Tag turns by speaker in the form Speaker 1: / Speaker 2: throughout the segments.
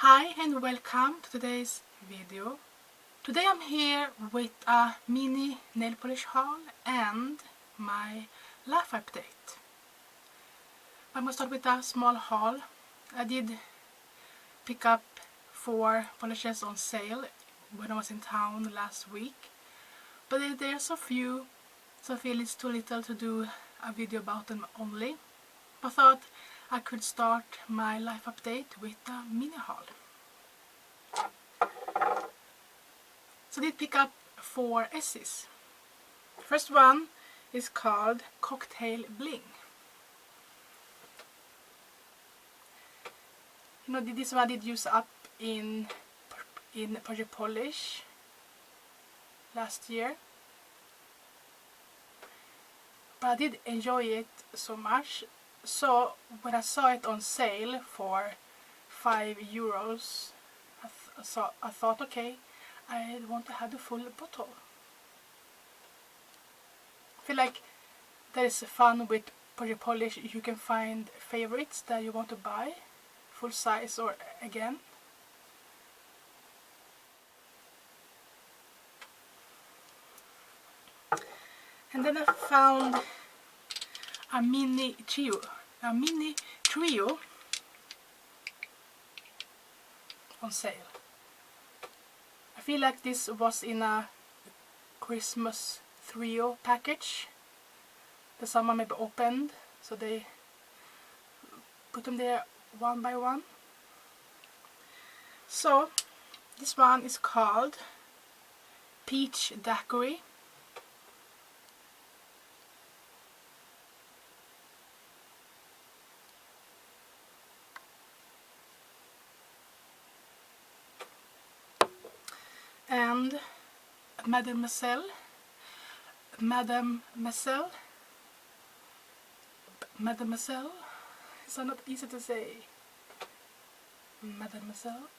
Speaker 1: Hi and welcome to today's video. Today I'm here with a mini nail polish haul and my life update. I'm going to start with a small haul. I did pick up 4 polishes on sale when I was in town last week, but there's so few, so I feel it's too little to do a video about them only. I thought I could start my life update with a mini haul. So I did pick up 4 Essees. First one is called Cocktail Bling. This one I did use up in Project Polish last year, but I did enjoy it so much. So when I saw it on sale for €5, I thought, okay, I want to have the full bottle. I feel like that is fun with Project Polish. You can find favorites that you want to buy, full size or again. And then I found a mini trio on sale. I feel like this was in a Christmas trio package that someone maybe opened, so they put them there one by one. So this one is called Peach Daiquiri. And Mademoiselle, it's not easy to say. Mademoiselle.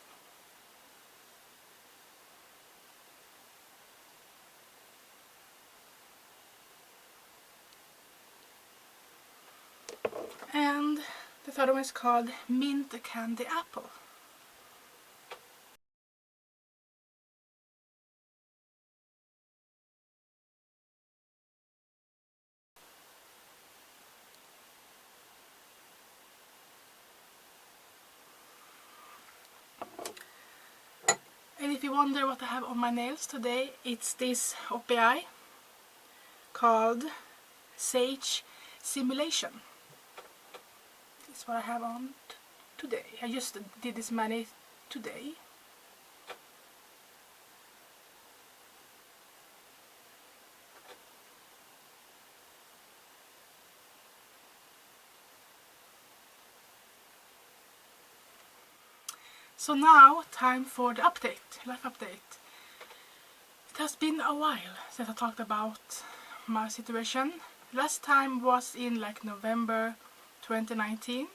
Speaker 1: And the third one is called Mint Candy Apple. And if you wonder what I have on my nails today, it's this OPI called Sage Simulation. This is what I have on today. I just did this many today. So now, time for the update, life update. It has been a while since I talked about my situation. Last time was in like November 2019.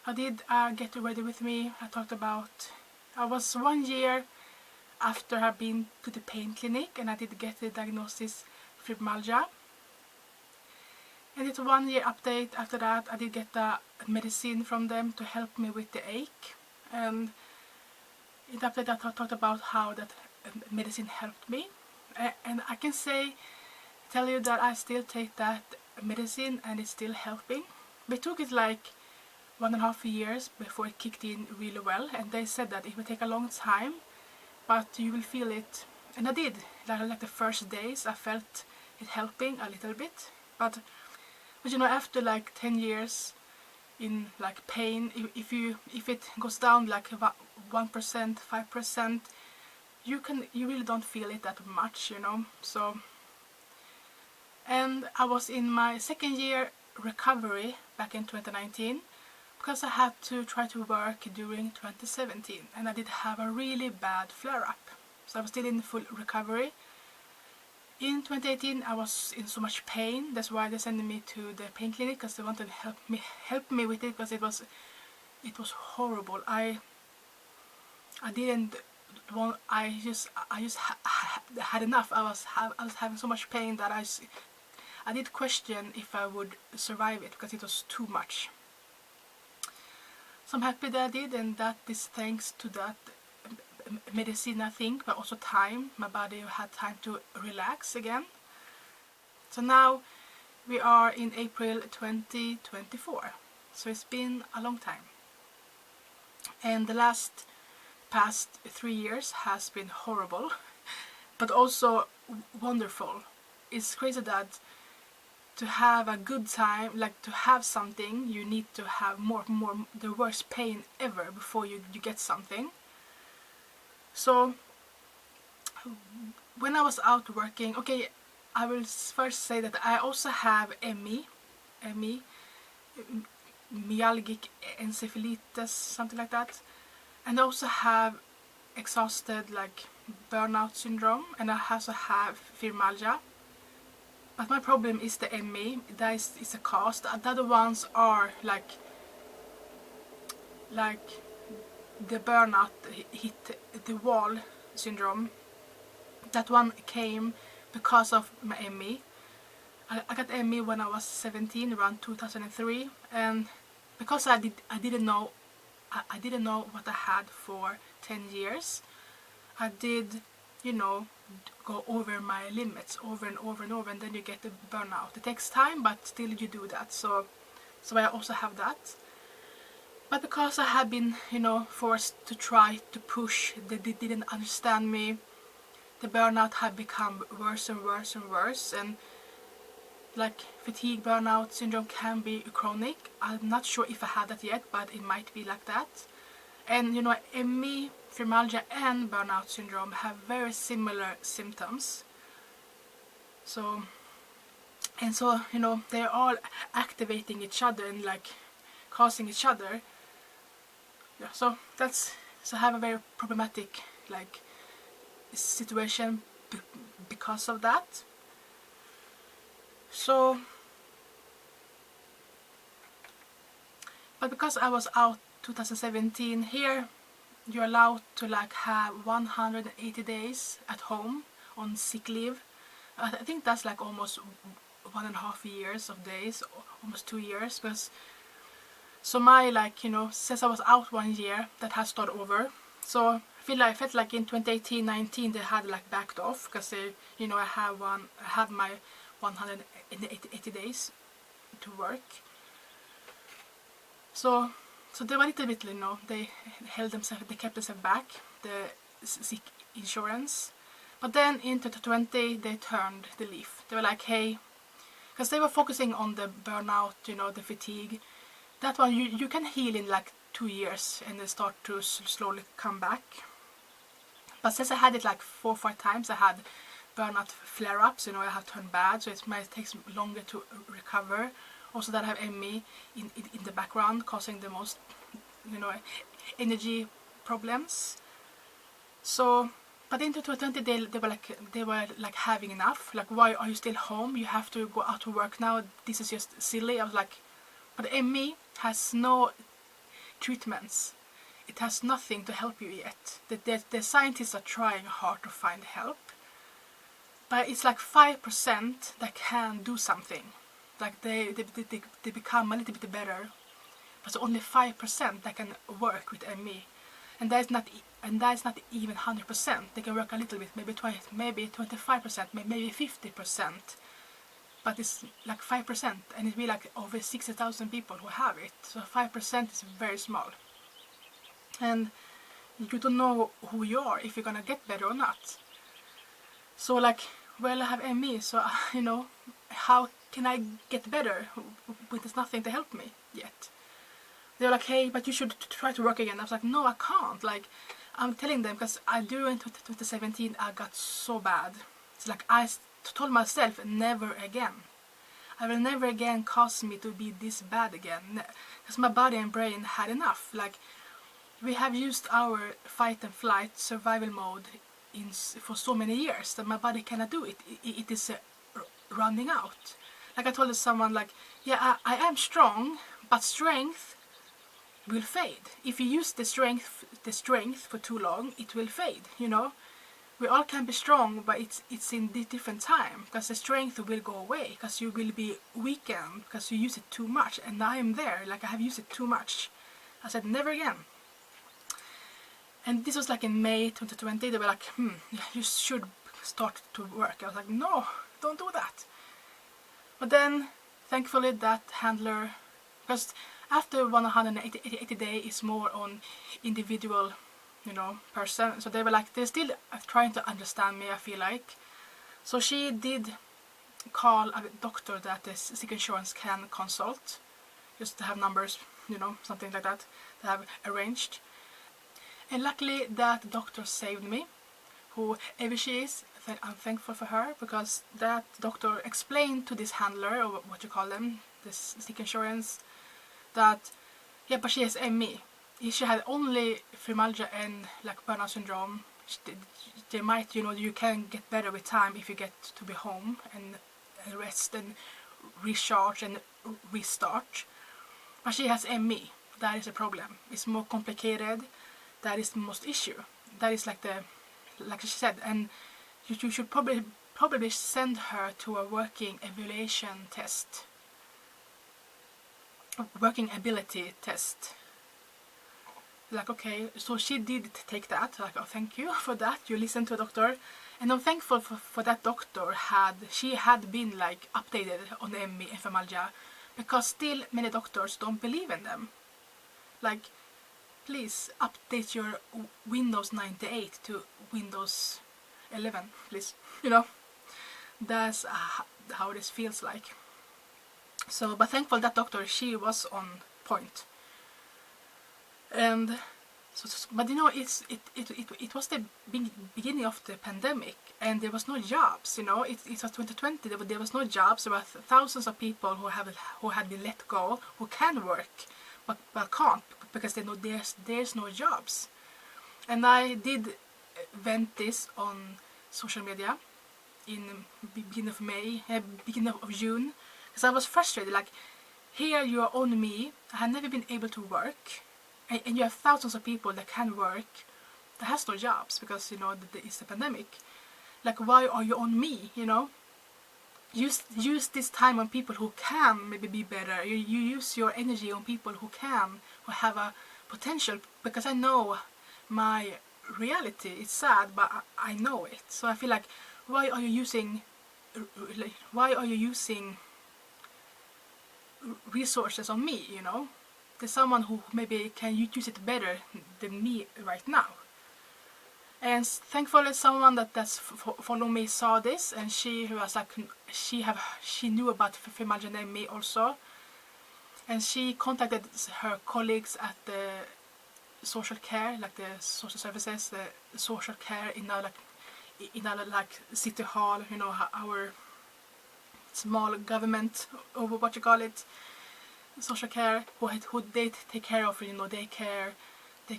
Speaker 1: I did Get Ready With Me. I talked about, I was 1 year after I've been to the pain clinic and I did get the diagnosis fibromyalgia. And it's 1 year update after that. I did get the medicine from them to help me with the ache. And in the update I talked about how that medicine helped me. And I can tell you that I still take that medicine and it's still helping. But it took it like 1.5 years before it kicked in really well, and they said that it will take a long time, but you will feel it. And I did. Like the first days I felt it helping a little bit, but you know, after like 10 years in like pain, if it goes down like 1%, 5%, you really don't feel it that much, you know. So, and I was in my 2nd year recovery back in 2019 because I had to try to work during 2017, and I did have a really bad flare-up, so I was still in full recovery. In 2018 I was in so much pain. That's why they sent me to the pain clinic, because they wanted to help me with it, because it was horrible. I just had enough. I was having so much pain that I did question if I would survive it, because it was too much. So I'm happy that I did, and that is thanks to that medicine, I think, but also time. My body had time to relax again. So now we are in April 2024. So it's been a long time. And the past 3 years has been horrible, but also wonderful. It's crazy that to have a good time, like to have something, you need to have more the worst pain ever before you get something. So when I was out working, okay, I will first say that I also have ME, myalgic encephalitis, something like that, and I also have exhausted, like, burnout syndrome, and I also have fibromyalgia. But my problem is the ME. That is a cause. The other ones are like the burnout hit the wall syndrome. That one came because of my ME. I got ME when I was 17, around 2003, and because I didn't know what I had for 10 years. I did, go over my limits over and over and over, and then you get the burnout. It takes time, but still you do that. So I also have that. But because I have been, forced to try to push, they didn't understand me. The burnout had become worse and worse and worse, and like fatigue burnout syndrome can be chronic. I'm not sure if I had that yet, but it might be like that. And ME, fibromyalgia and burnout syndrome have very similar symptoms. So they're all activating each other and like causing each other. Yeah, so I have a very problematic like situation because of that. So, but because I was out 2017, here you're allowed to like have 180 days at home on sick leave. I think that's like almost 1.5 years of days, almost 2 years. Because so my since I was out 1 year, that has started over. So I felt like in 2018-19 they had like backed off because they, I had my 180 days to work. So they were a little bit, they kept themselves back, the sick insurance. But then in 2020 they turned the leaf. They were like, hey, because they were focusing on the burnout, the fatigue. That one you can heal in like 2 years and then start to slowly come back. But since I had it like 4 or 5 times, I had burnout flare-ups, I have turned bad, so it might take longer to recover. Also that I have ME in the background causing the most, energy problems. So, but in 2020 they were like having enough. Like, why are you still home? You have to go out to work now. This is just silly. I was like, but ME has no treatments. It has nothing to help you yet. The scientists are trying hard to find help. But it's like 5% that can do something. Like they become a little bit better. But it's only 5% that can work with ME. And that is not even 100%. They can work a little bit, maybe 25%, maybe 50%. But it's like 5%, and it'll be like over 60,000 people who have it. So 5% is very small. And you don't know who you are, if you're gonna get better or not. So like, well, I have ME, so how can I get better when there's nothing to help me yet? They were like, hey, but you should try to work again. I was like, no, I can't. Like, I'm telling them, because during 2017 I got so bad. It's like I told myself, never again. I will never again cause me to be this bad again. Because my body and brain had enough. Like, we have used our fight and flight survival mode for so many years that my body cannot do it. It is running out. Like I told someone, like, yeah, I am strong, but strength will fade. If you use the strength for too long, it will fade. We all can be strong, but it's in a different time, because the strength will go away, because you will be weakened because you use it too much. And I am there, like I have used it too much. I said, never again. And this was like in May 2020. They were like, you should start to work. I was like, no, don't do that. But then, thankfully, that handler, because after 180 days is more on individual, person. So they were like, they're still trying to understand me, I feel like. So she did call a doctor that the sick insurance can consult, just to have numbers, something like that, to have arranged. And luckily that doctor saved me, whoever she is. I'm thankful for her, because that doctor explained to this handler, or what you call them, this sick insurance, that yeah, but she has ME. If she had only fibromyalgia and like burnout syndrome, they might, you can get better with time if you get to be home and rest and recharge and restart. But she has ME. That is a problem. It's more complicated. That is the most issue. That is like she said, and you should probably send her to a working evaluation test, working ability test. Like, okay, so she did take that. Like, oh, thank you for that. You listened to a doctor, and I'm thankful for that doctor. She had been like updated on the ME and fibromyalgia, because still many doctors don't believe in them. Like, please update your Windows 98 to Windows 11, please. That's how this feels like. So, but thankful that doctor, she was on point. And so, but it was the beginning of the pandemic, and there was no jobs. It was 2020. There was no jobs. There were thousands of people who had been let go, who can work, but can't, because they know there's no jobs. And I did vent this on social media in beginning of May, beginning of June, because I was frustrated. Like, here you are on me. I have never been able to work, and you have thousands of people that can work, that has no jobs, because it's the pandemic. Like, why are you on me? Use this time on people who can maybe be better. You use your energy on people who have a potential, because I know my reality is sad, but I know it. So I feel like, why are you using resources on me? There's someone who maybe can use it better than me right now. And thankfully someone that's follow me saw this, and she was like, she knew about fibromyalgia and me also, and she contacted her colleagues at the social care, like the social services, the social care in our city hall, our small government, or what you call it, social care, who they take care of, daycare. They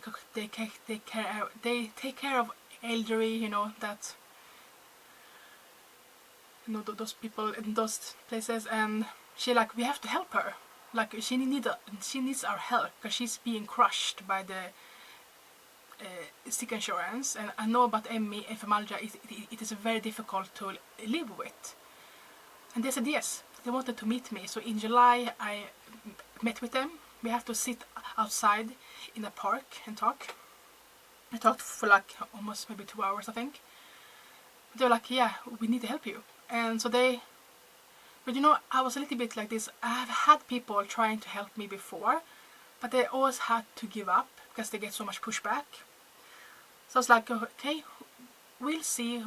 Speaker 1: take care of elderly, that those people in those places. And she like, we have to help her. Like, she needs our help, because she's being crushed by the sick insurance. And I know about ME and fibromyalgia. It is very difficult to live with. And they said yes. They wanted to meet me. So in July I met with them. We have to sit outside in a park and talk. I talked for like almost maybe 2 hours, I think. They were like, yeah, we need to help you. And so but I was a little bit like this. I have had people trying to help me before, but they always had to give up, because they get so much pushback. So I was like, okay, we'll see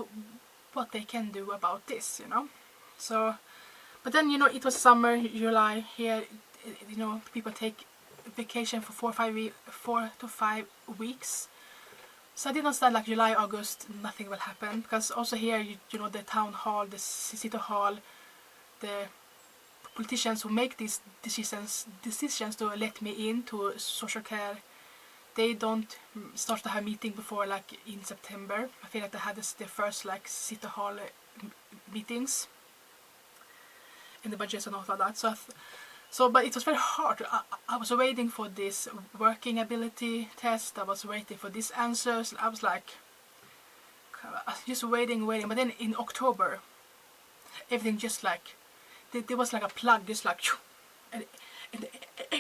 Speaker 1: what they can do about this, So, but then, it was summer, July here, people take vacation for 4 to 5 weeks. So I did not start like July, August, nothing will happen, because also here, the town hall, the city hall, the politicians who make these decisions to let me in to social care, they don't start to have meeting before like in September. I feel like they had their first like city hall meetings in the budgets and all of that. So, but it was very hard. I was waiting for this working ability test. I was waiting for these answers. I was like, just waiting. But then in October, everything just like, there was like a plug, just like, and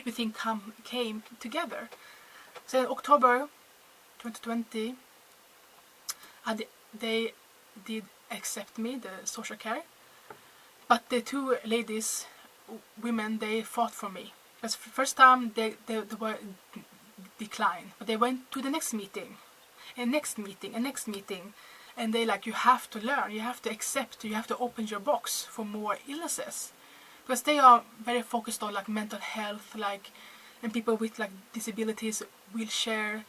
Speaker 1: everything came together. So in October 2020, they did accept me, the social care, but the two ladies, women, they fought for me. Because first time they were declined, but they went to the next meeting, and next meeting, and next meeting, and they like, you have to learn, you have to accept, you have to open your box for more illnesses, because they are very focused on like mental health, like, and people with like disabilities, wheelchair.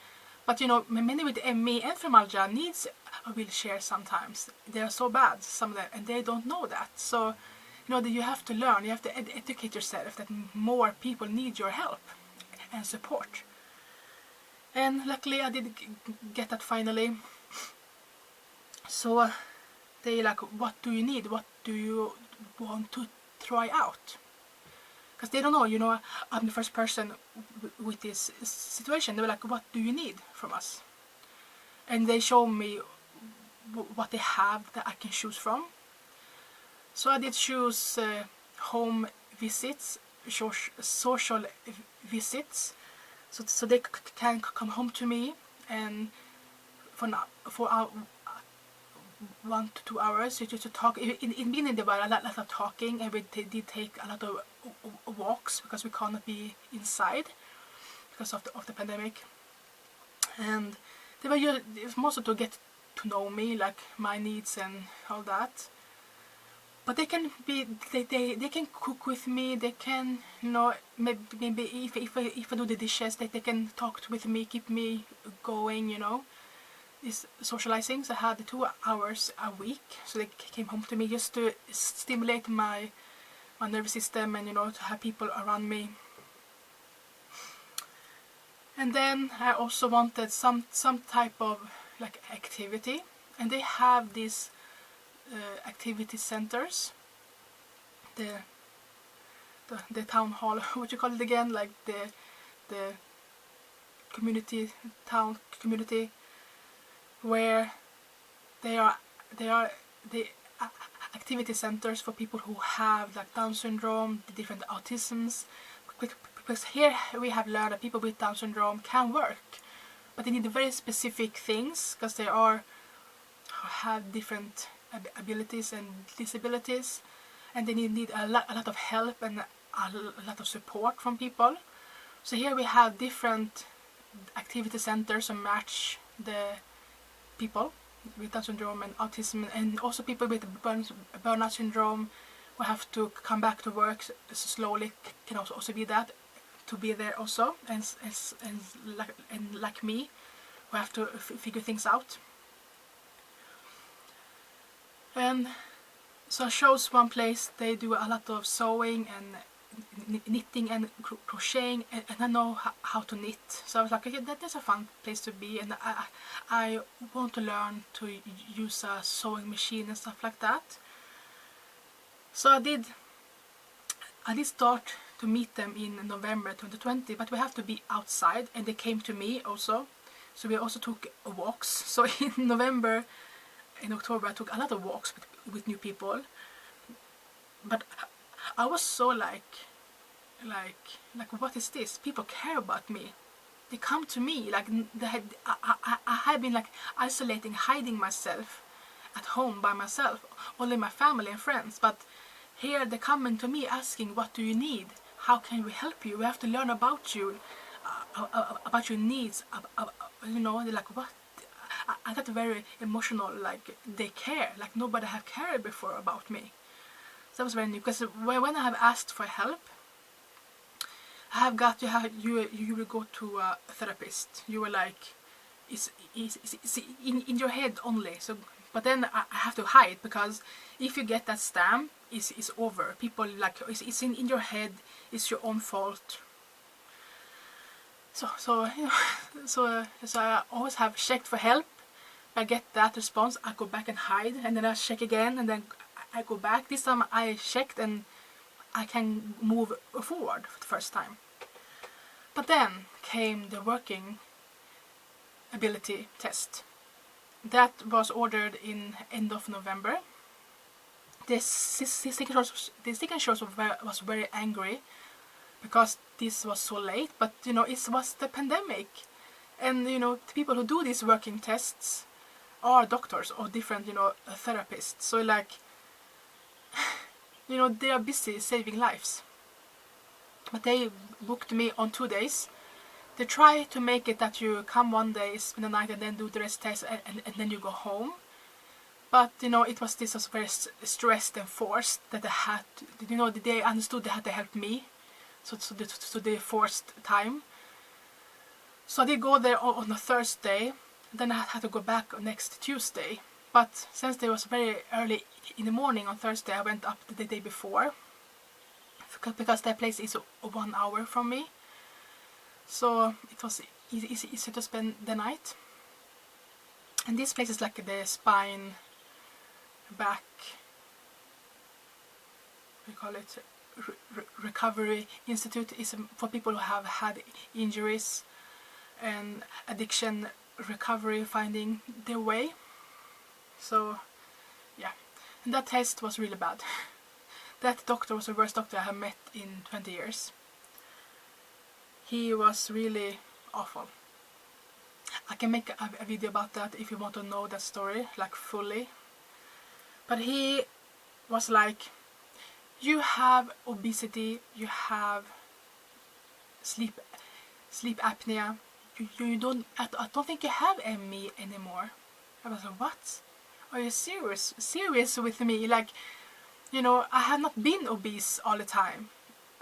Speaker 1: But you know, many with ME and fibromyalgia needs a wheelchair sometimes. They are so bad, some of them, and they don't know that. So, you know, that you have to learn, you have to educate yourself that more people need your help and support. And luckily I did get that finally. So they like, what do you need? What do you want to try out? Because they don't know, you know, I'm the first person with this situation. They were like, what do you need from us? And they show me what they have that I can choose from. So I did choose home visits, social visits, so they can come home to me, and for 1 to 2 hours to talk. In the beginning there were a lot of talking, and we did take a lot of walks because we cannot be inside because of the pandemic. And they were mostly to get to know me, like my needs and all that. But they can be, they can cook with me. They can, you know, maybe if I do the dishes, they can talk with me, keep me going, you know. This socializing, so I had 2 hours a week, so they came home to me just to stimulate my nervous system, and you know, to have people around me. And then I also wanted some type of like activity, and they have these activity centers, the town hall, what you call it again, like the community, town community, where they are the activity centers for people who have like Down syndrome, the different autisms. Because here we have learned that people with Down syndrome can work, but they need very specific things because they have different abilities and disabilities, and they need a lot of help and a lot of support from people. So here we have different activity centers to match the people with Down syndrome and autism, and also people with burnout syndrome who have to come back to work slowly can also be that, to be there also, and like me, who have to figure things out. And so I chose one place. They do a lot of sewing and knitting and crocheting, and I know how to knit, so I was like, okay, that's a fun place to be, and I want to learn to use a sewing machine and stuff like that. So I did start to meet them in November 2020, but we have to be outside, and they came to me also, so we also took walks. So in October I took a lot of walks with new people, but I was so like what is this? People care about me. They come to me, like I had been like isolating, hiding myself at home by myself, only my family and friends. But here they're coming to me asking, what do you need? How can we help you? We have to learn about you, about your needs. You know, they're like, what? I got very emotional, like they care, like nobody have cared before about me. So that was very new, because when I have asked for help, I have got you will go to a therapist. You were like, it's in your head only. So, but then I have to hide, because if you get that stamp, it's over. People like, it's in your head. It's your own fault. So you know, so I always have checked for help. I get that response, I go back and hide, and then I check again, and then I go back. This time I checked, and I can move forward for the first time. But then came the working ability test. That was ordered in end of November. The signatures was very angry, because this was so late, but you know, it was the pandemic, and you know, the people who do these working tests are doctors or different, you know, therapists. So like, you know, they are busy saving lives. But they booked me on 2 days. They try to make it that you come one day, spend the night, and then do the rest test, and then you go home. But you know, it was very stressed and forced that they had to, you know, they understood they had to help me, so they forced time. So I did go there on a Thursday, then I had to go back next Tuesday. But since it was very early in the morning on Thursday, I went up the day before, because that place is 1 hour from me. So it was easy to spend the night. And this place is like the spine, back, we call it recovery institute. Is for people who have had injuries and addiction recovery, finding their way. So yeah, and that test was really bad. That doctor was the worst doctor I have met in 20 years. He was really awful. I can make a video about that if you want to know that story, like fully. But he was like, you have obesity, you have sleep apnea, you don't, I don't think you have ME anymore. I was like, what? Are you serious with me? Like, you know, I have not been obese all the time.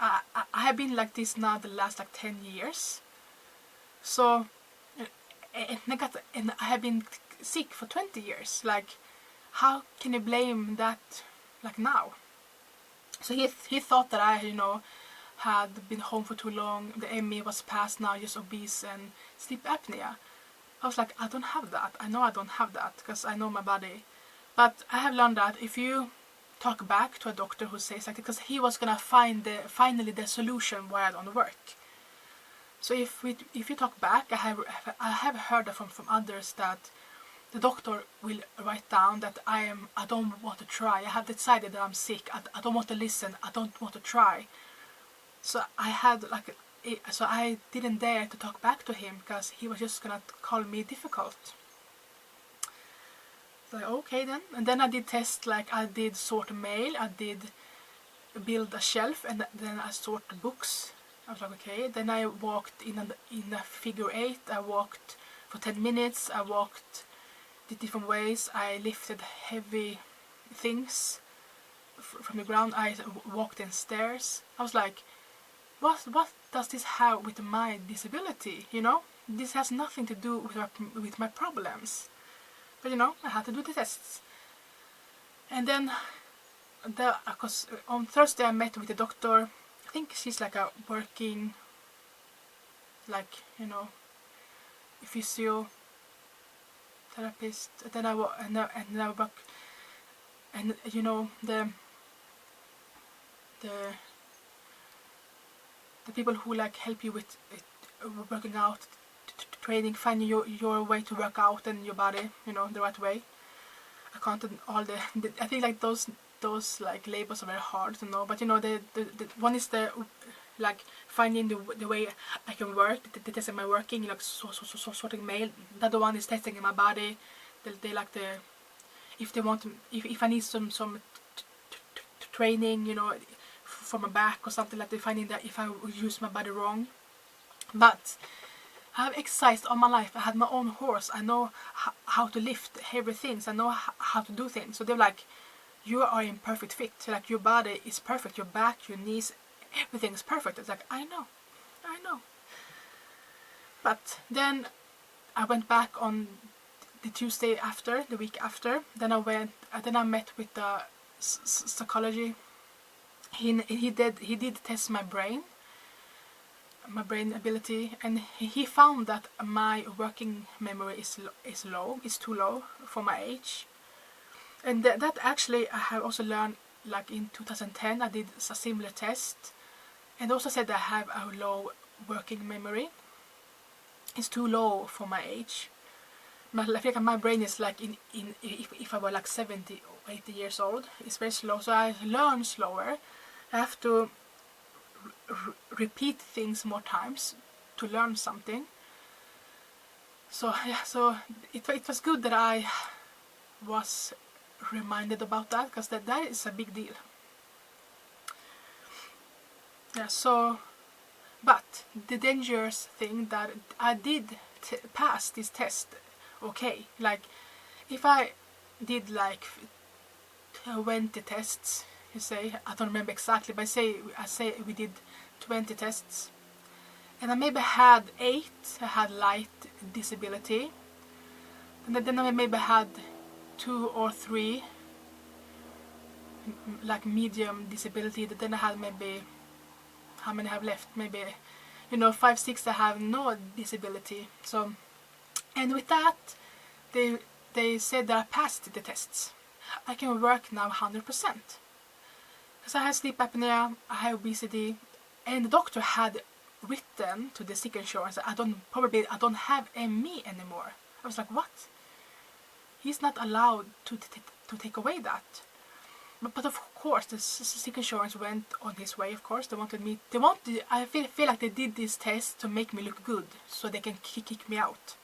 Speaker 1: I have been like this now the last like 10 years. So, and I have been sick for 20 years. Like, how can you blame that like now? So he thought that I, you know, had been home for too long, the ME was past, now just obese and sleep apnea. I was like, I don't have that. I know I don't have that because I know my body. But I have learned that if you talk back to a doctor who says like, because he was gonna find finally the solution why I don't work. So if you talk back, I have heard from others that the doctor will write down that I don't want to try. I have decided that I'm sick. I don't want to listen. I don't want to try. So I had like, so I didn't dare to talk back to him because he was just gonna call me difficult. So okay then, and then I did test, like I did sort mail, I did build a shelf, and then I sort the books. I was like, okay. Then I walked in a figure 8. I walked for 10 minutes. I walked the different ways. I lifted heavy things from the ground. I walked in stairs. I was like, what does this have with my disability? You know, this has nothing to do with my problems. But you know, I had to do the tests. And then, because on Thursday I met with the doctor. I think she's like a working, like, you know, physiotherapist. And then I work, and you know, the people who like help you with working out, training, finding your way to work out and your body, you know, the right way. I can't all the I think like those like labels are very hard to know, but you know, the one is the like finding the way I can work, the testing my working, like sorting mail. The other one is testing in my body. They like if they want to, if I need some training, you know, for my back or something, like they're finding that if I use my body wrong. But I have exercised all my life. I had my own horse. I know how to lift heavy things. I know how to do things. So they're like, you are in perfect fit. So like, your body is perfect. Your back, your knees, everything is perfect. It's like, I know. But then I went back on the Tuesday after, the week after. Then I met with the psychology. He did test my brain ability, and he found that my working memory is low. It's too low for my age. And that actually I have also learned, like in 2010 I did a similar test, and also said I have a low working memory. It's too low for my age. I feel like my brain is like if I were like 70 or 80 years old, it's very slow. So I learn slower. I have to repeat things more times to learn something. So yeah, so it was good that I was reminded about that, because that is a big deal. Yeah, so, but the dangerous thing that I did pass this test okay. Like, if I did like 20 tests, you say, I don't remember exactly, but I say we did 20 tests, and I maybe had 8 I had light disability, and then I maybe had 2 or 3 like medium disability. Then I had maybe, how many I have left, maybe 5, 6 I have no disability. So, and with that they said that I passed the tests. I can work now 100%, because I have sleep apnea, I have obesity, and the doctor had written to the sick insurance that I don't have ME anymore. I was like, what? He's not allowed to take away that. But of course, the sick insurance went on his way. Of course, I feel like they did this test to make me look good, so they can kick me out.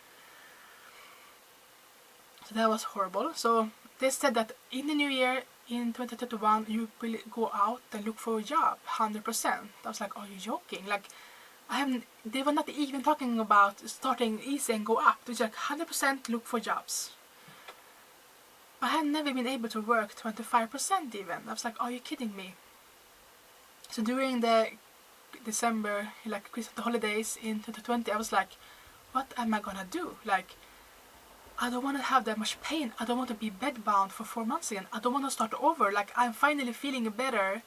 Speaker 1: So that was horrible. So they said that in the new year, in 2021, you will go out and look for a job 100%. I was like, are you joking? Like, they were not even talking about starting easy and go up. They just like 100% look for jobs. I had never been able to work 25% even. I was like, are you kidding me? So during the December, like Christmas holidays in 2020, I was like, what am I gonna do? Like, I don't want to have that much pain. I don't want to be bedbound for 4 months again. I don't want to start over. Like, I'm finally feeling better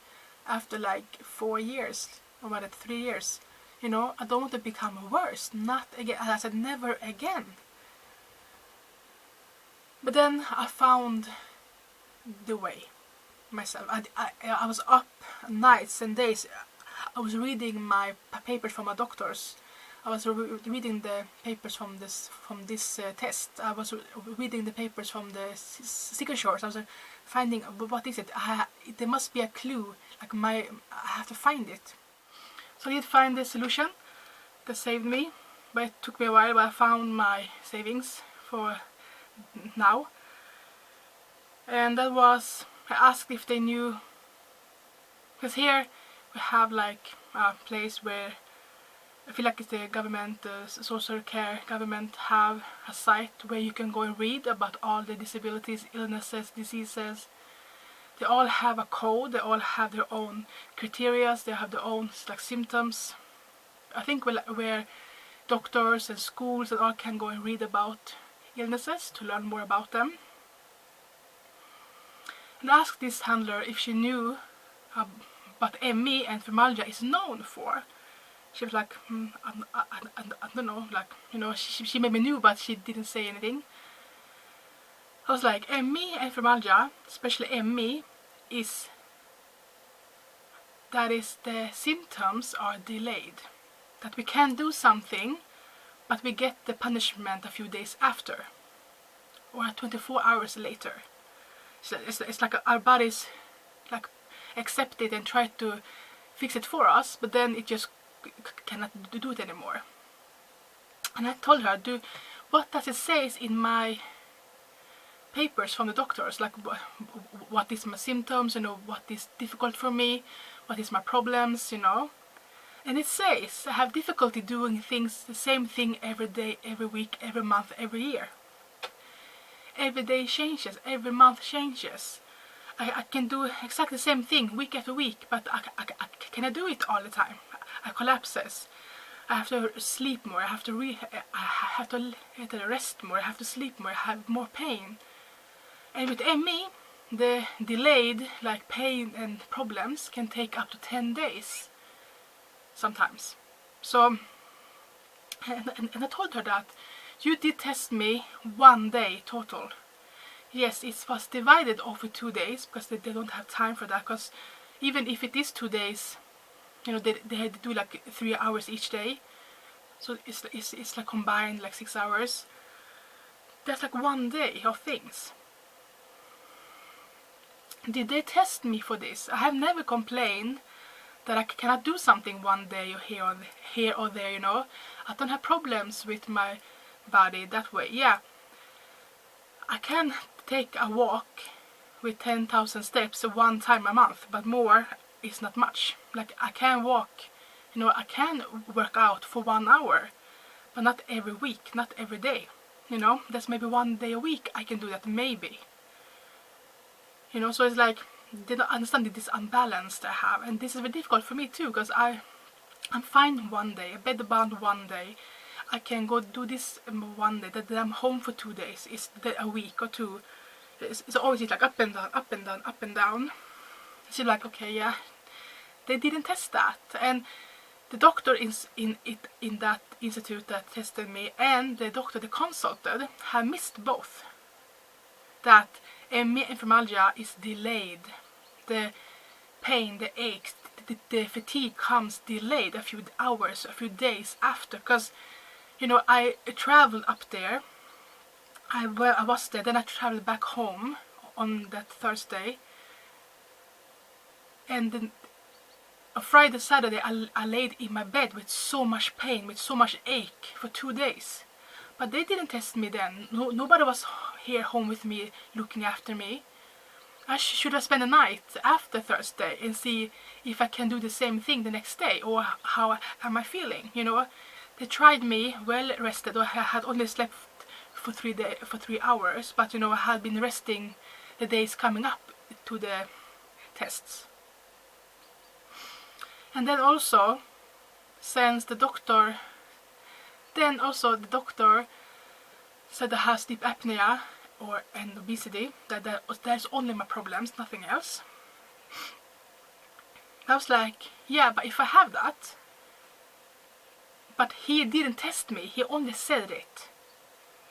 Speaker 1: after like 4 years, or what, 3 years. I don't want to become worse. Not again. As I said, never again. But then I found the way myself. I was up nights and days. I was reading my papers from my doctors. I was reading the papers from this test. I was reading the papers from the sick insurance. I was finding, what is it? There must be a clue. Like, I have to find it. So I did find the solution that saved me, but it took me a while. But I found my savings for now, and that was, I asked if they knew, because here we have like a place where I feel like it's the government, the social care government, have a site where you can go and read about all the disabilities, illnesses, diseases. They all have a code, they all have their own criteria, they have their own like symptoms. I think where doctors and schools and all can go and read about illnesses to learn more about them. And I asked this handler if she knew what ME and fibromyalgia is known for. She was like, I don't know, like, she maybe knew, but she didn't say anything. I was like, ME and fibromyalgia, especially ME, that is the symptoms are delayed. That we can do something, but we get the punishment a few days after, or 24 hours later. So it's like our bodies like accept it and try to fix it for us, but then it just cannot do it anymore. And I told her, what does it say in my papers from the doctors? Like, what is my symptoms? What is difficult for me? What is my problems? And it says I have difficulty doing things, the same thing every day, every week, every month, every year. Every day changes, every month changes. I can do exactly the same thing week after week, but can I do it all the time? I collapses. I have to sleep more. I have to rest more. I have to sleep more. I have more pain. And with ME, the delayed like pain and problems can take up to 10 days. Sometimes. So, and I told her that you did test me 1 day total. Yes, it was divided over 2 days because they don't have time for that. Because even if it is 2 days, they had to do like 3 hours each day. So it's like combined like 6 hours. That's like 1 day of things. Did they test me for this? I have never complained that I cannot do something one day or here or there, you know. I don't have problems with my body that way. Yeah, I can take a walk with 10,000 steps one time a month, but more is not much. Like, I can walk, you know, I can work out for 1 hour, but not every week, not every day, you know. That's maybe 1 day a week I can do that, maybe, you know. So it's like, they don't understand this unbalance I have, and this is very difficult for me too, because I'm fine one day, bedbound one day, I can go do this one day, that I'm home for 2 days, is a week or two. It's always like up and down, up and down, up and down. So like, okay, yeah, they didn't test that, and the doctor in that institute that tested me and the doctor that consulted have missed both. That ME and fibromyalgia is delayed. The pain, the aches, the fatigue comes delayed a few hours, a few days after. Because, you know, I traveled up there. I was there, then I traveled back home on that Thursday, and then on Friday, Saturday, I laid in my bed with so much pain, with so much ache for 2 days. But they didn't test me then. Nobody was here home with me looking after me. I should have spent the night after Thursday and see if I can do the same thing the next day, or how am I feeling, you know. They tried me well rested, or I had only slept for 3 hours, but you know, I had been resting the days coming up to the tests. And then also, since the doctor said I have sleep apnea and obesity, that there's only my problems, nothing else. I was like, yeah, but if I have that, but he didn't test me, he only said it.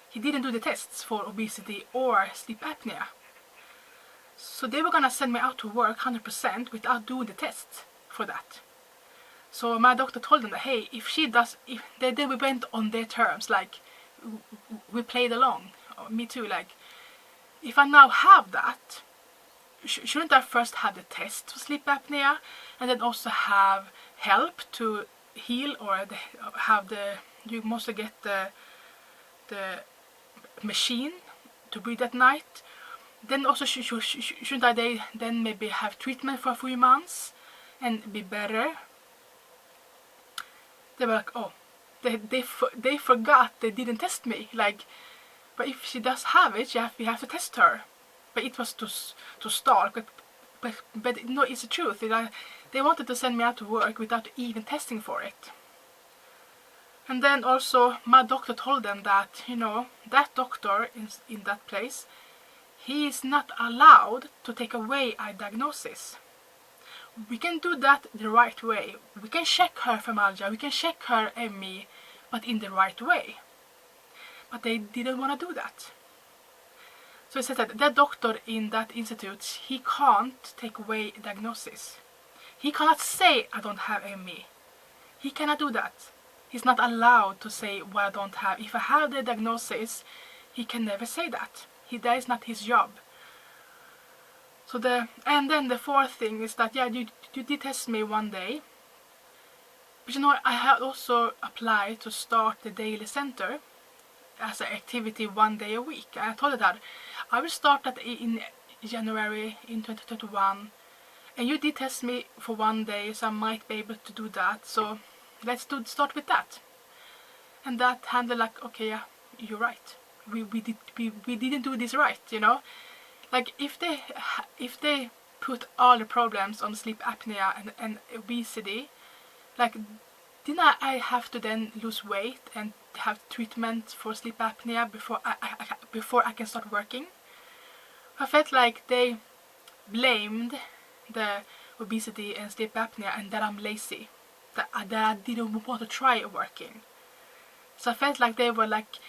Speaker 1: He didn't do the tests for obesity or sleep apnea. So they were gonna send me out to work 100% without doing the tests for that. So my doctor told them that, hey, if they went on their terms, like, we played along, me too, like, if I now have that, shouldn't I first have the test for sleep apnea, and then also have help to heal, or you mostly get the machine to breathe at night? Then also shouldn't I then maybe have treatment for a few months and be better? They were like, oh, they forgot they didn't test me. Like, but if she does have it, we have to test her. But it was to start. But no, it's the truth. They wanted to send me out to work without even testing for it. And then also my doctor told them that, you know, that doctor in that place, he is not allowed to take away a diagnosis. We can do that the right way. We can check her fibromyalgia, we can check her ME, but in the right way. But they didn't want to do that. So he said that doctor in that institute, he can't take away diagnosis. He cannot say I don't have ME. He cannot do that. He's not allowed to say what I don't have. If I have the diagnosis, he can never say that. That is not his job. So and then the fourth thing is that, yeah, you did test me one day, but you know, I had also applied to start the daily center as an activity 1 day a week. I told her that I will start that in January in 2021, and you did test me for 1 day, so I might be able to do that. So let's start with that. And that handled like, okay, yeah, you're right. We didn't do this right, you know. Like, if they put all the problems on sleep apnea and obesity, like, didn't I have to then lose weight and have treatment for sleep apnea before I can start working? I felt like they blamed the obesity and sleep apnea and that I'm lazy, that I didn't want to try working. So I felt like they were like,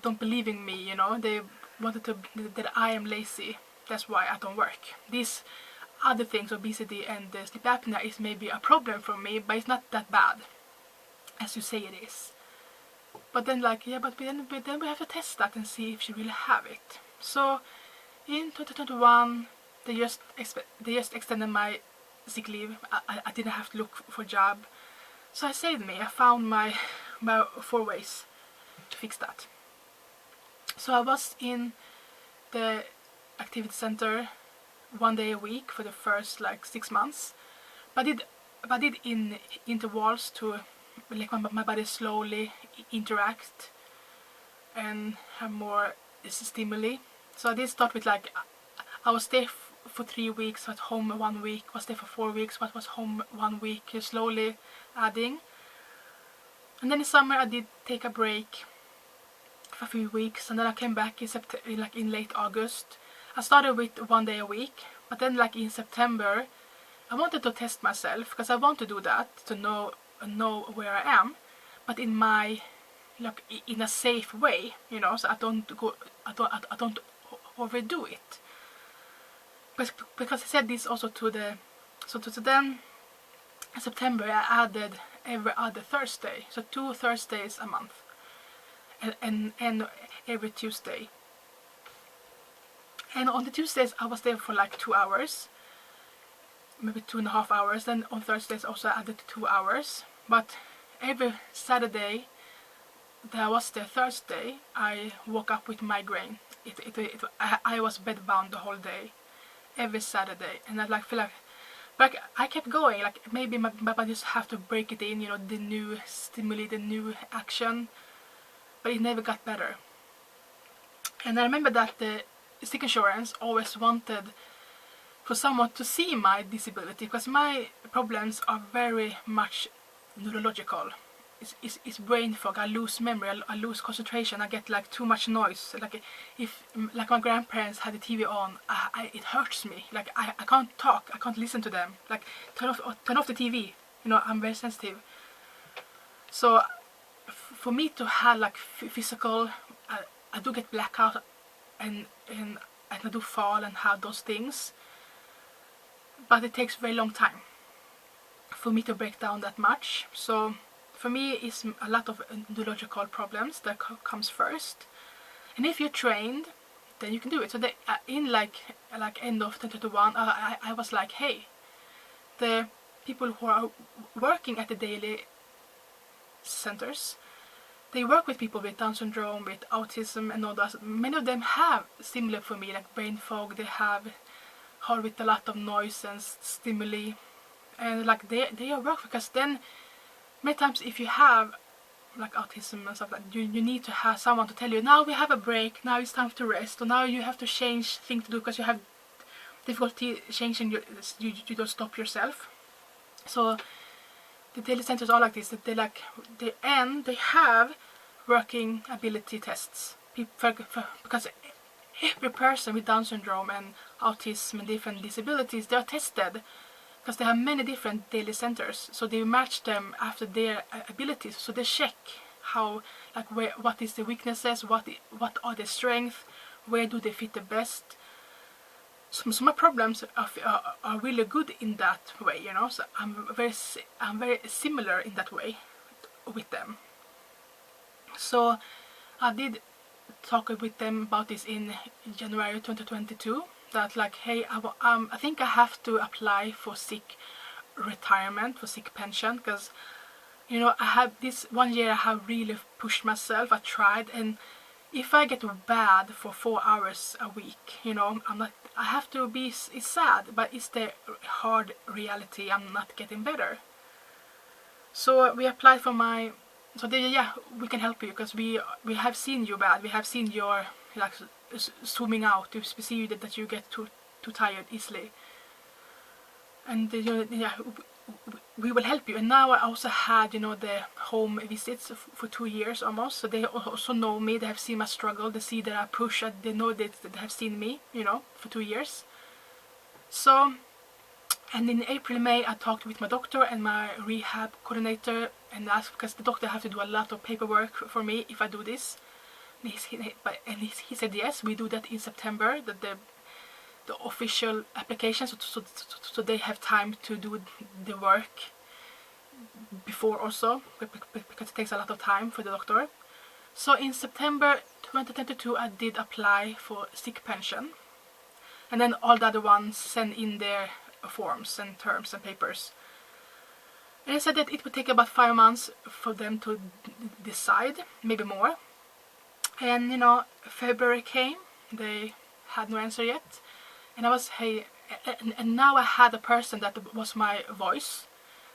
Speaker 1: don't believe in me, you know. They wanted that I am lazy, that's why I don't work. These other things, obesity and sleep apnea, is maybe a problem for me, but it's not that bad as you say it is. But then, like, yeah, but then we have to test that and see if she really have it. So in 2021 they just extended my sick leave. I didn't have to look for a job. So I saved me. I found my 4 ways to fix that. So I was in the activity center 1 day a week for the first like 6 months. But I did in intervals to let my body slowly interact and have more stimuli. So I did start with like, I was there for 3 weeks, at home 1 week, was there for 4 weeks, was home 1 week, slowly adding. And then in summer I did take a break for a few weeks, and then I came back in September, in late August. I started with 1 day a week, but then like in September I wanted to test myself, because I want to do that to know where I am, but in my in a safe way, you know, so I don't overdo it. Because I said this also to then in September I added every other Thursday, so 2 Thursdays a month, and every Tuesday. And on the Tuesdays I was there for like 2 hours, maybe 2.5 hours. Then on Thursdays also I added 2 hours. But every Saturday that I was there, Thursday, I woke up with migraine. I was bedbound the whole day, every Saturday, and I feel like, but I kept going. Like maybe my body just have to break it in, you know, the new stimuli, the new action, but it never got better. And I remember that the sick insurance always wanted for someone to see my disability, because my problems are very much neurological. It's brain fog. I lose memory, I lose concentration, I get like too much noise. Like if like my grandparents had the TV on, it hurts me. Like I can't talk, I can't listen to them. Like turn off the TV. You know, I'm very sensitive. So for me to have like physical, I do get blackout, and I do fall and have those things, but it takes a very long time for me to break down that much. So for me it's a lot of neurological problems that comes first, and if you're trained then you can do it. So in like end of 2021 I was like, hey, the people who are working at the daily centers, they work with people with Down syndrome, with autism and all that. Many of them have similar for me, like brain fog. They have hard with a lot of noise and stimuli, and like they are work, because then many times if you have like autism and stuff, like you need to have someone to tell you, now we have a break, now it's time to rest, or now you have to change things to do because you have difficulty changing you don't stop yourself. So the daily centers are like this, that they have working ability tests because every person with Down syndrome and autism and different disabilities, they are tested because they have many different daily centers. So they match them after their abilities. So they check how, like, what is the weaknesses, what are the strengths, where do they fit the best. So my problems are really good in that way, you know. So I'm very similar in that way with them. So I did talk with them about this in January 2022. That like, hey, I think I have to apply for sick retirement, for sick pension, because, you know, I have this 1 year I have really pushed myself. I tried, and if I get bad for 4 hours a week, you know, I have to be, it's sad, but it's the hard reality. I'm not getting better. So we applied for my, so they, yeah, we can help you because we have seen you bad. We have seen your, like, zooming out. We see that you get too tired easily. And you know, yeah, we will help you. And now I also had, you know, the home visits for 2 years almost. So they also know me. They have seen my struggle. They see that I push. They know that they have seen me, you know, for 2 years. So, and in April, May, I talked with my doctor and my rehab coordinator, and asked, because the doctor have to do a lot of paperwork for me if I do this. And he said yes, we do that in September, that the official application, so they have time to do the work before also, because it takes a lot of time for the doctor. So in September 2022 I did apply for sick pension, and then all the other ones send in their forms and terms and papers. And they said that it would take about 5 months for them to decide, maybe more. And February came, they had no answer yet. And I was, hey, and now I had a person that was my voice,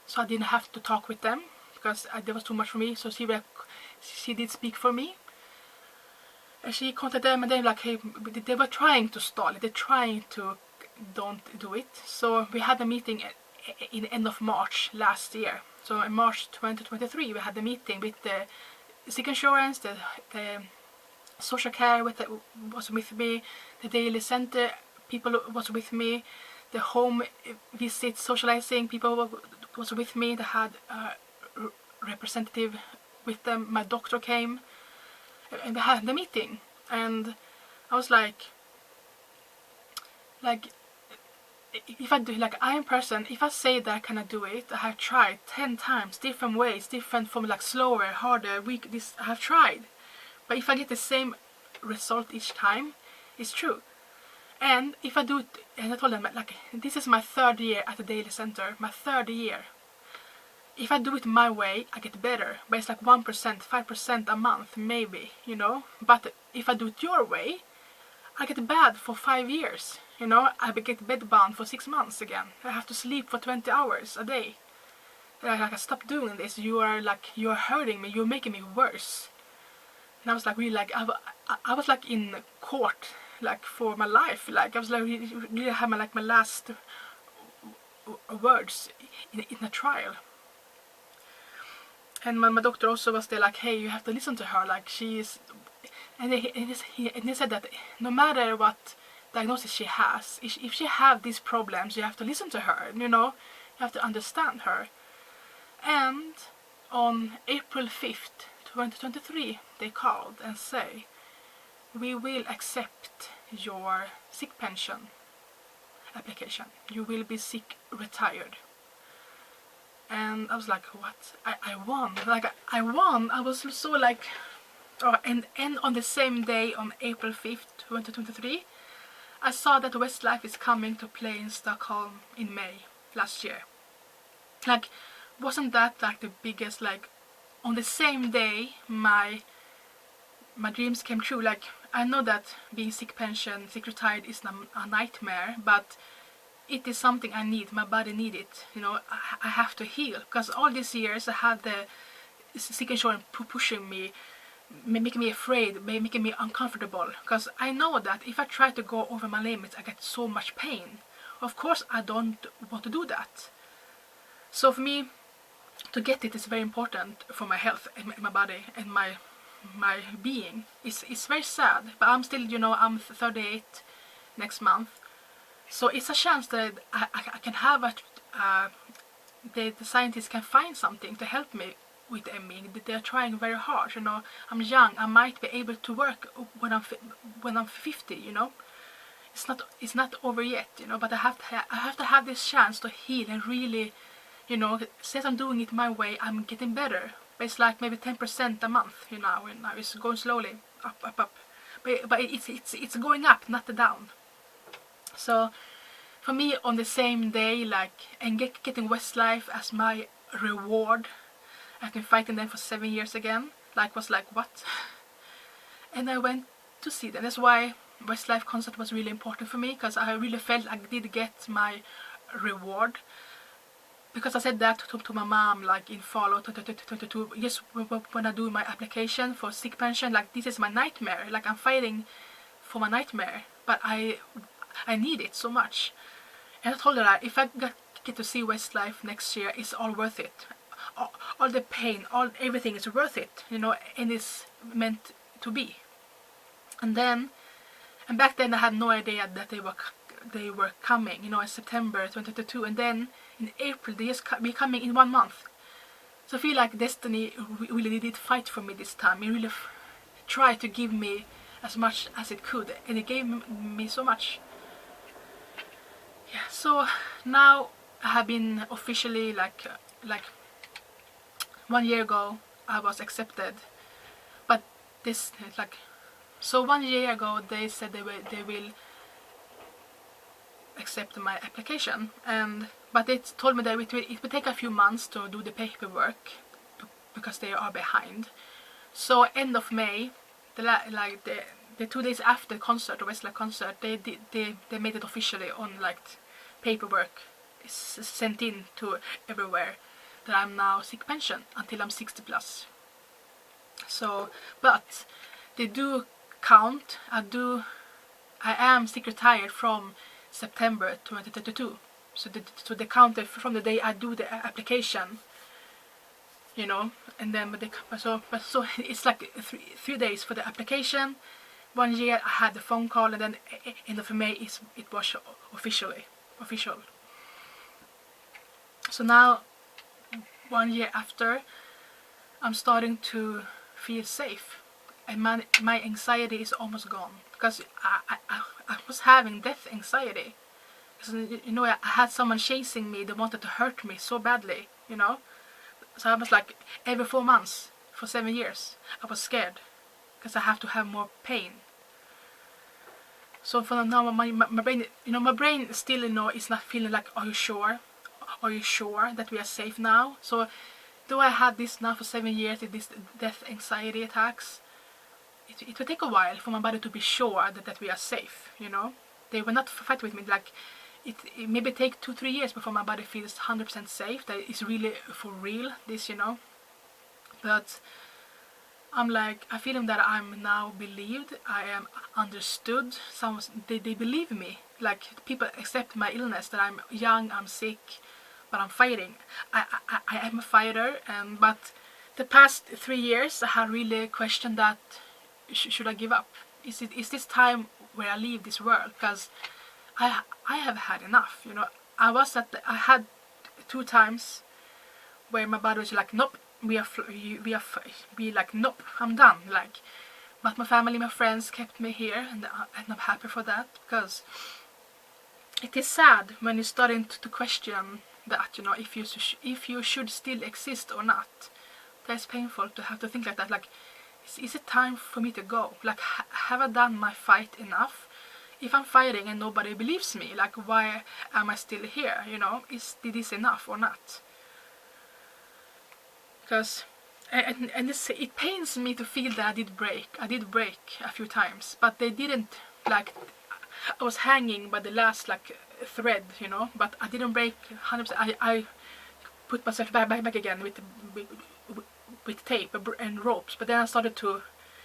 Speaker 1: so I didn't have to talk with them because there was too much for me. So she did speak for me. And she contacted them, and they were like, hey, they were trying to stall it. They're trying to don't do it. So we had a meeting in the end of March last year. So in March 2023, we had a meeting with the sick insurance, the social care was with me, the daily center people was with me, the home visit socializing people was with me. They had a representative with them. My doctor came, and we had the meeting. And I was like if I do, like, I am person, if I say that I cannot do it, I have tried 10 times, different ways, different from like slower, harder, weak, this I have tried. But if I get the same result each time, it's true. And if I do it, and I told them, like, this is my 3rd year at the daily center, my 3rd year. If I do it my way, I get better. But it's like 1%, 5% a month, maybe, But if I do it your way, I get bad for 5 years, I get bedbound for 6 months again. I have to sleep for 20 hours a day. I stop doing this. You are hurting me. You're making me worse. And I was like, really, like, I was like in court, like, for my life. Like, I was like, really have my last words in a trial. And my doctor also was there, like, hey, you have to listen to her. Like, she is. And he said that no matter what diagnosis she has, if she have these problems, you have to listen to her. You have to understand her. And on April 5th, 2023, they called and say, we will accept your sick pension application. You will be sick retired. And I was like, what? I won. Like, I won. I was so like, oh, and on the same day, on April 5th, 2023, I saw that Westlife is coming to play in Stockholm in May last year. Like, wasn't that like the biggest, like, on the same day my dreams came true. Like, I know that being sick pension, sick retired is a nightmare, but it is something I need. My body needs it. I have to heal, because all these years I had the sick insurance pushing me, making me afraid, making me uncomfortable, because I know that if I try to go over my limits, I get so much pain. Of course, I don't want to do that. So for me, to get it is very important for my health and my body and my being. It's very sad, but I'm still, I'm 38 next month, so it's a chance that I can have the scientists can find something to help me with ME. They're trying very hard. I'm young. I might be able to work when I'm 50. It's not over yet. But I have to have this chance to heal and really, since I'm doing it my way, I'm getting better. But it's like maybe 10% a month. Now it's going slowly up. But it's going up, not down. So for me, on the same day, like, and getting Westlife as my reward after fighting them for 7 years again, like, was like, what? And I went to see them. That's why Westlife concert was really important for me, because I really felt I did get my reward. Because I said that to my mom, like, in fall of 2022, yes, when I do my application for sick pension, like, this is my nightmare. Like, I'm fighting for my nightmare, but I need it so much. And I told her that if I get to see Westlife next year, it's all worth it. All the pain, everything is worth it, and it's meant to be. And back then I had no idea that they were coming, in September 2022, and then in April they just be coming in 1 month. So I feel like destiny really did fight for me this time. It really tried to give me as much as it could, and it gave me so much. Yeah, so now I have been officially like 1 year ago I was accepted, but this, like, so 1 year ago they said they will accept my application, but they told me that it would take a few months to do the paperwork because they are behind. So end of May, the 2 days after the concert, the Westlife concert, they made it officially on like paperwork sent in to everywhere that I'm now sick pension until I'm 60 plus. So, but they do count. I am sick retired from September 2022. So they count it from the day I do the application, you know, and then so it's like 3 days for the application. 1 year I had the phone call, and then end of May it was official. So now 1 year after, I'm starting to feel safe, and my anxiety is almost gone, because I was having death anxiety. You know, I had someone chasing me. They wanted to hurt me so badly, you know. So I was like, every 4 months for 7 years, I was scared because I have to have more pain. So for now, my brain, you know, my brain still, you know, is not feeling like, are you sure? Are you sure that we are safe now? So though I had this now for 7 years, this death anxiety attacks, it will take a while for my body to be sure that we are safe, you know. They will not fight with me. Like it maybe take 2-3 years before my body feels 100% safe, that it's really for real, this, you know. But I'm like, I feel that I'm now believed, I am understood. They believe me. Like people accept my illness, that I'm young, I'm sick, but I'm fighting. I am a fighter, but the past 3 years I have really questioned that, should I give up? Is this time where I leave this world? Because I have had enough, you know. I had 2 times where my body was like, nope, we like, nope, I'm done. Like, but my family, my friends kept me here, and I'm happy for that, because it is sad when you're starting to question that, you know, if you should still exist or not. That's painful to have to think like that. Like, is it time for me to go? Like, have I done my fight enough? If I'm fighting and nobody believes me, like, why am I still here? You know, is this enough or not? Because it pains me to feel that I did break a few times, but they didn't, like, I was hanging by the last like thread, you know, but I didn't break 100%. I put myself back again with tape and ropes, but then I started to,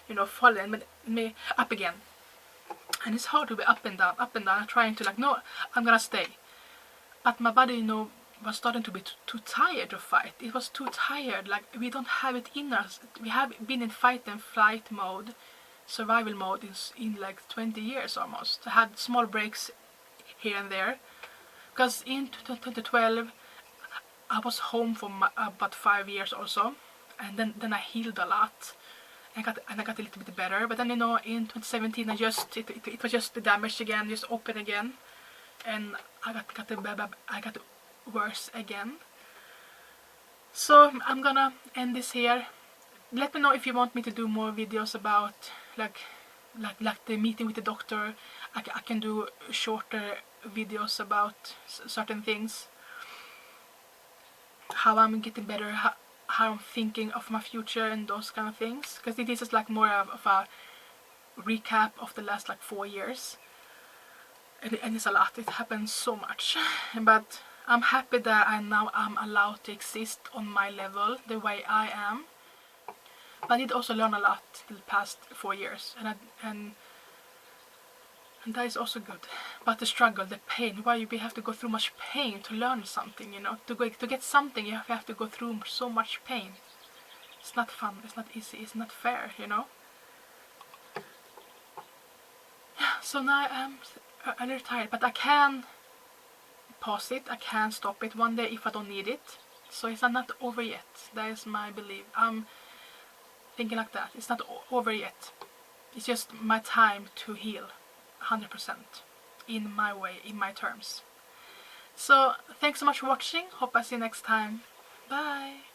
Speaker 1: you know, fall and me up again. And it's hard to be up and down, trying to, like, no, I'm gonna stay. But my body, you know, was starting to be too tired to fight. It was too tired. Like, we don't have it in us. We have been in fight and flight mode, survival mode in like 20 years almost. I had small breaks here and there, because in 2012 I was home for about 5 years also, and then I healed a lot. I got a little bit better, but then, you know, in 2017 it was just damaged again, just open again, and I got worse again. So I'm gonna end this here. Let me know if you want me to do more videos about like the meeting with the doctor. I can do shorter videos about certain things, how I'm getting better, how I'm thinking of my future and those kind of things, because this is like more of a recap of the last like 4 years, and it's a lot. It happens so much, but I'm happy that I'm allowed to exist on my level the way I am. But I did also learn a lot the past 4 years, and that is also good. But the struggle, the pain, why we have to go through much pain to learn something, you know? To get something, you have to go through so much pain. It's not fun, it's not easy, it's not fair, you know? Yeah, so now I'm a little tired, but I can pause it, I can stop it one day if I don't need it. So it's not over yet. That is my belief. I'm thinking like that. It's not over yet. It's just my time to heal 100% in my way, in my terms. So thanks so much for watching. Hope I see you next time. Bye.